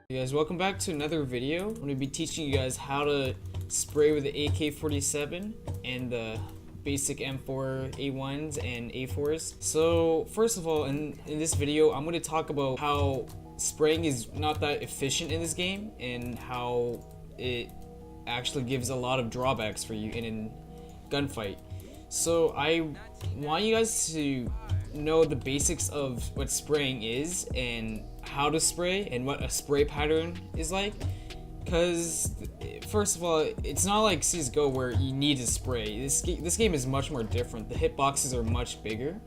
Hey guys, welcome back to another video. I'm going to be teaching you guys how to spray with the AK-47 and the basic M4 A1s and A4s. So first of all, in this video, I'm going to talk about how spraying is not that efficient in this game and how it actually gives a lot of drawbacks for you in a gunfight. So I want you guys to know the basics of what spraying is and how to spray and what a spray pattern is like, because first of all, it's not like CSGO where you need to spray. This game is much more different. The hitboxes are much bigger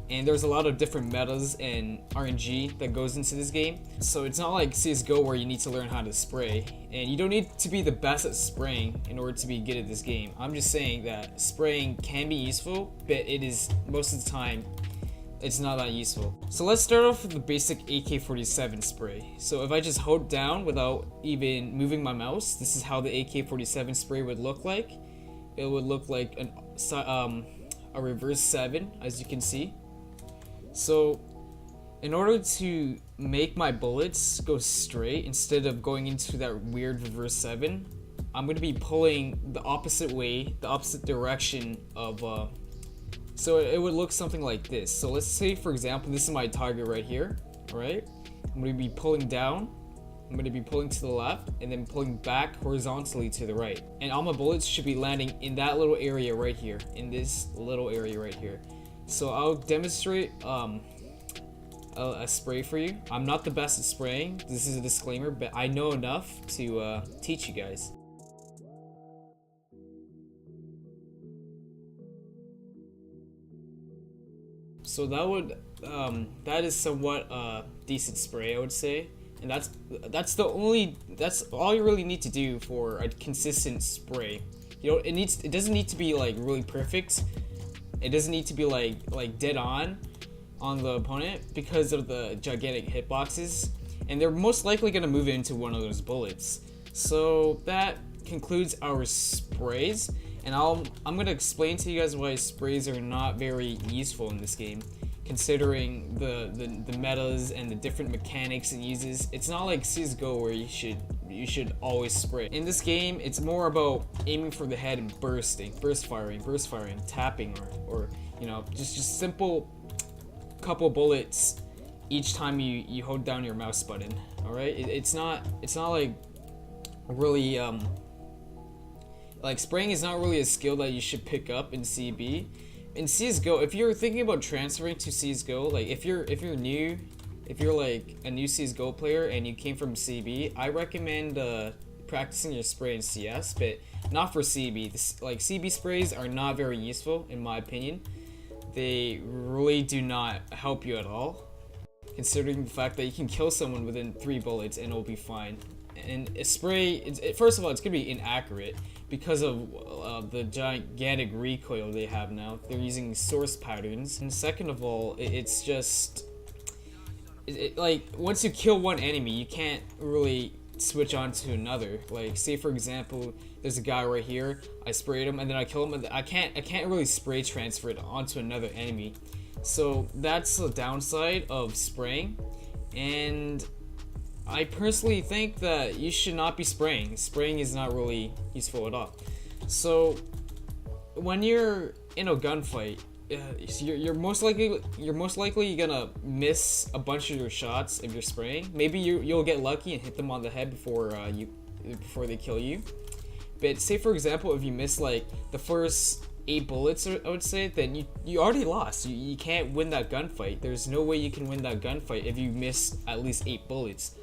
and there's a lot of different metas and RNG that goes into this game. So it's not like CSGO where you need to learn how to spray, and you don't need to be the best at spraying in order to be good at this game. I'm just saying that spraying can be useful, but it is most of the time it's not that useful. So let's start off with the basic AK-47 spray. So if I just hold down without even moving my mouse, this is how the AK-47 spray would look like. It would look like a reverse 7, as you can see. So in order to make my bullets go straight instead of going into that weird reverse 7, I'm going to be pulling the opposite way, the opposite direction of so it would look something like this. So let's say, for example, this is my target right here, alright? I'm going to be pulling down, I'm going to be pulling to the left, and then pulling back horizontally to the right. And all my bullets should be landing in that little area right here, in this little area right here. So I'll demonstrate a spray for you. I'm not the best at spraying, this is a disclaimer, but I know enough to teach you guys. So that is somewhat decent spray, I would say, and that's all you really need to do for a consistent spray. You know, it doesn't need to be like really perfect. It doesn't need to be like dead on the opponent because of the gigantic hitboxes, and they're most likely gonna move into one of those bullets. So that concludes our sprays. And I'm going to explain to you guys why sprays are not very useful in this game, considering the metas and the different mechanics it uses. It's not like CSGO where you should always spray. In this game, it's more about aiming for the head and burst firing, tapping, or you know, just simple couple bullets each time you hold down your mouse button. All right, it's not like really like spraying is not really a skill that you should pick up in CB. In CSGO, if you're thinking about transferring to CSGO, like if you're like a new CSGO player and you came from CB, I recommend practicing your spray in CS, but not for CB. Like CB sprays are not very useful in my opinion. They really do not help you at all, considering the fact that you can kill someone within 3 bullets and it'll be fine. And a spray, first of all, it's gonna be inaccurate because of the gigantic recoil they have now. They're using source patterns, and second of all, it's just like once you kill one enemy, you can't really switch on to another. Like say for example, there's a guy right here, I sprayed him and then I kill him, and I can't really spray transfer it onto another enemy. So that's the downside of spraying, and I personally think that you should not be spraying. Spraying is not really useful at all. So when you're in a gunfight, you're most likely gonna miss a bunch of your shots if you're spraying. Maybe you'll get lucky and hit them on the head before they kill you. But say for example, if you miss like the first 8 bullets, I would say, then you already lost. You can't win that gunfight. There's no way you can win that gunfight if you miss at least 8 bullets.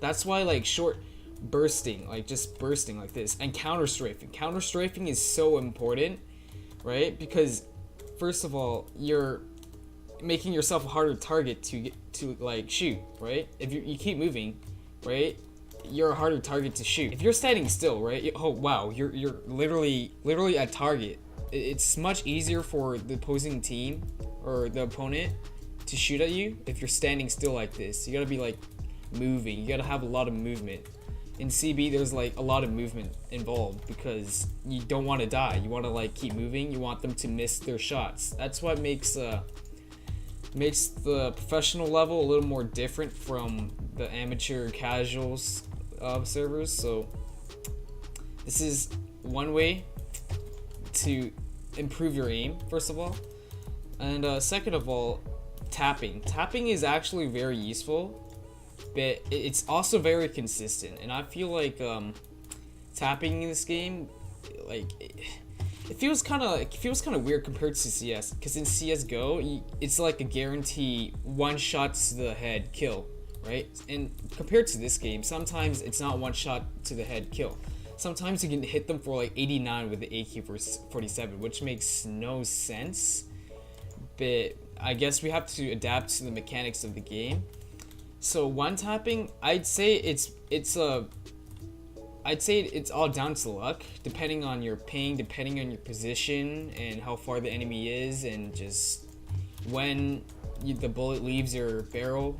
That's why like short bursting, like just bursting like this, and counter strafing is so important, right? Because first of all, you're making yourself a harder target to like shoot, right? If you keep moving, right, you're a harder target to shoot. If you're standing still, right, oh wow, you're literally at target. It's much easier for the opposing team or the opponent to shoot at you if you're standing still like this. You gotta be like moving, you gotta have a lot of movement. In CB, there's like a lot of movement involved because you don't want to die. You want to like keep moving. You want them to miss their shots. That's what makes makes the professional level a little more different from the amateur casuals servers. So this is one way to improve your aim, first of all, and second of all, tapping is actually very useful, but it's also very consistent. And I feel like tapping in this game, like it feels kind of weird compared to CS, because in CS:GO it's like a guarantee one shot to the head kill, right? And compared to this game, sometimes it's not one shot to the head kill. Sometimes you can hit them for like 89 with the AK-47, which makes no sense. But I guess we have to adapt to the mechanics of the game. So one tapping, I'd say it's all down to luck, depending on your ping, depending on your position, and how far the enemy is, and just when the bullet leaves your barrel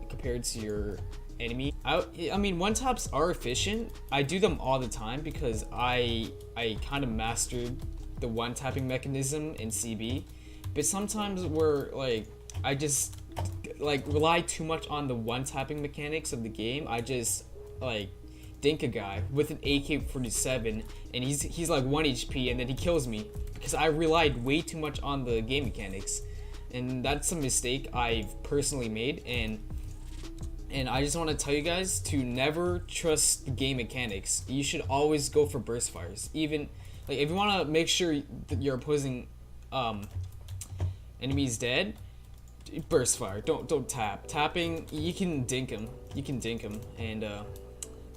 compared to your enemy. I mean, one taps are efficient. I do them all the time because I kind of mastered the one tapping mechanism in CB. But sometimes where like I just like rely too much on the one tapping mechanics of the game, I just like dink a guy with an AK-47 and he's like 1 HP and then he kills me because I relied way too much on the game mechanics. And that's a mistake I've personally made, and I just want to tell you guys to never trust the game mechanics. You should always go for burst fires. Even like if you want to make sure that your opposing enemy is dead, burst fire. Don't tap. Tapping, you can dink him. And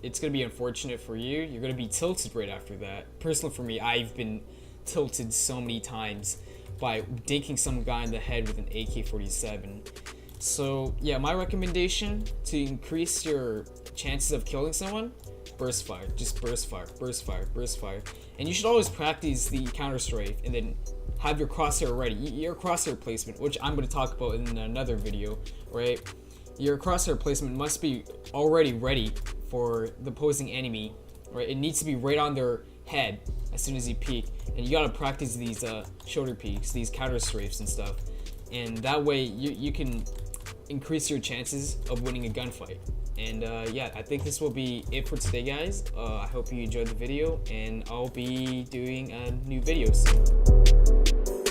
it's gonna be unfortunate for you. You're gonna be tilted right after that. Personally, for me, I've been tilted so many times by dinking some guy in the head with an AK-47. So yeah, my recommendation to increase your chances of killing someone, burst fire. Just burst fire. And you should always practice the counter strafe and then have your crosshair ready. Your crosshair placement, which I'm going to talk about in another video, right? Your crosshair placement must be already ready for the opposing enemy, right? It needs to be right on their head as soon as you peek, and you got to practice these shoulder peeks, these counter strafes and stuff, and that way you can increase your chances of winning a gunfight. And yeah, I think this will be it for today, guys. I hope you enjoyed the video, and I'll be doing a new video soon.